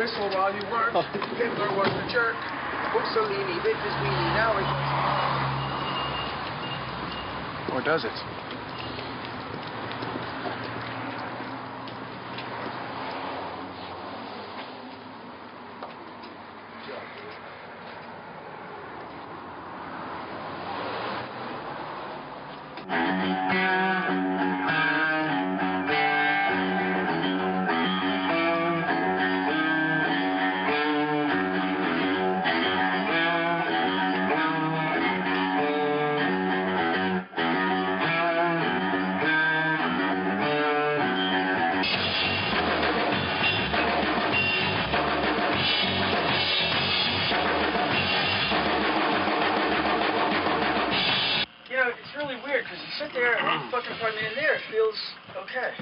whistle while you work. Hitler was the jerk. Mussolini bit his weenie. Now it goes. Or does it? Sit there and one fucking apartment in there feels okay.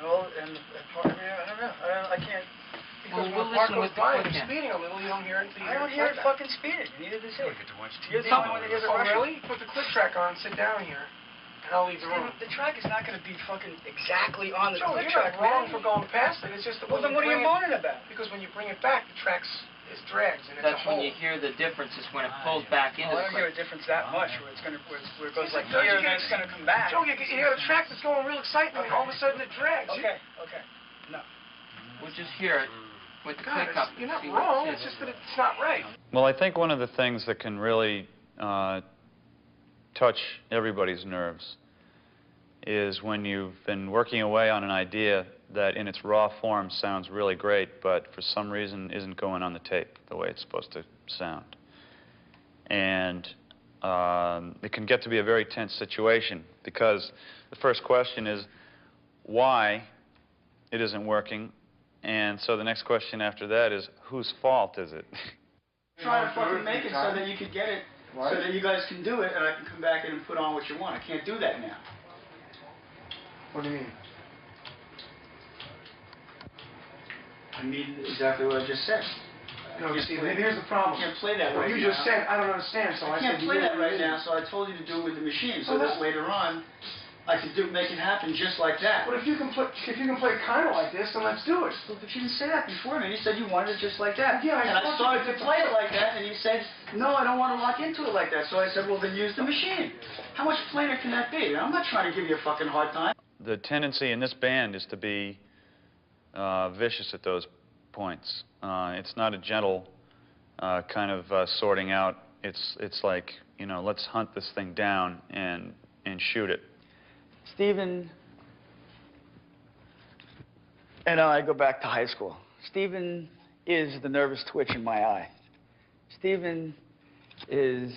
Well, and the apartment there, I don't know. I can't. Because when a car goes by and speeding a little, you don't hear it. I don't hear it fucking speeding. Neither does he. You're the only one that hears it. Oh, really? Put the clip track on, sit down here, and I'll leave the room. The track is not going to be fucking exactly on the clip you're track. Not wrong for going past it. It's just that well, then what are you moaning about? Because when you bring it back, the track's drags and it's That's when you hear the difference is when it pulls back into I don't hear a difference that much where it's gonna where it goes like here and then it's gonna come back. Joe, you hear the track that's going real excitement, and all of a sudden it drags. Okay. No. We'll just hear it with the pickup. You're not wrong, it's just that it's not right. Well, I think one of the things that can really touch everybody's nerves is when you've been working away on an idea that in its raw form sounds really great, but for some reason isn't going on the tape the way it's supposed to sound. And it can get to be a very tense situation because the first question is why it isn't working, and so the next question after that is whose fault is it? Trying to fucking make it so that you could get it, so that you guys can do it, and I can come back in and put on what you want. I can't do that now. What do you mean? I mean exactly what I just said. No, you see, here's the problem. I can't play that right now. You just said, I don't understand, so I said... I can't play that right now, so I told you to do it with the machine, so that later on, I could make it happen just like that. But if you can play kind of like this, then let's do it. Well, but you didn't say that before me. You said you wanted it just like that. Yeah, and I started to play it like that, and you said, no, I don't want to lock into it like that. So I said, well, then use the machine. How much plainer can that be? I'm not trying to give you a fucking hard time. The tendency in this band is to be vicious at those points. It's not a gentle kind of sorting out. It's like, you know, let's hunt this thing down and shoot it. Stephen and I go back to high school. Stephen is the nervous twitch in my eye. Stephen is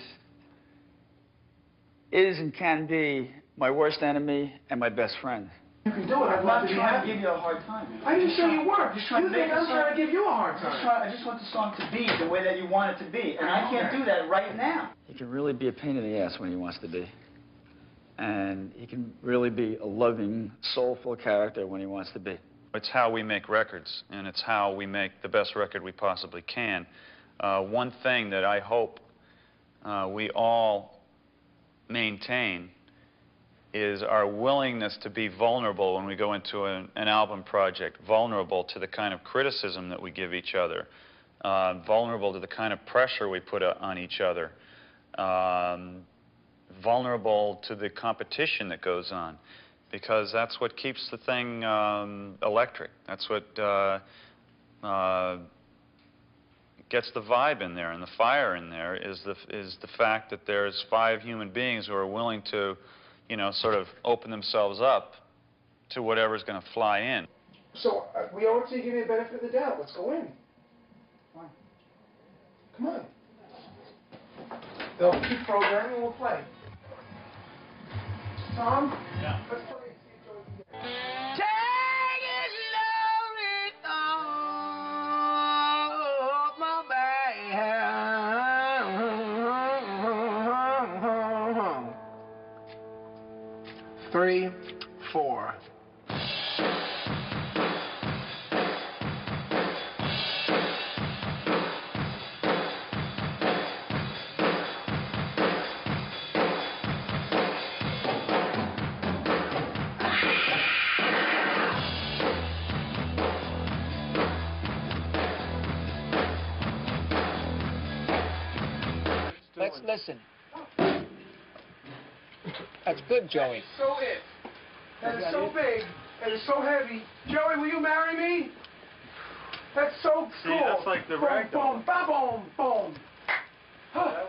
and can be my worst enemy and my best friend. You can do it. I'm not trying to give you a hard time. I didn't say you were. Just trying to make I'm trying to give you a hard time. I just want the song to be the way that you want it to be, and I can't do that right now. He can really be a pain in the ass when he wants to be. And he can really be a loving, soulful character when he wants to be. It's how we make records, and it's how we make the best record we possibly can. One thing that I hope we all maintain is our willingness to be vulnerable when we go into an album project, vulnerable to the kind of criticism that we give each other, vulnerable to the kind of pressure we put on each other, vulnerable to the competition that goes on, because that's what keeps the thing electric. That's what gets the vibe in there and the fire in there is the fact that there's 5 human beings who are willing to, you know, sort of open themselves up to whatever's going to fly in. So we owe it to you, give me a benefit of the doubt. Let's go in. Fine. Come on. They'll keep programming, we'll play. Tom? Yeah. Let's play. Take it slowly off my back. 3, 4. listen. That's good, Joey. So it. That is so big. And it's so heavy. Joey, will you marry me? That's so cool. See, that's like the ragdoll. Boom, boom, boom, boom.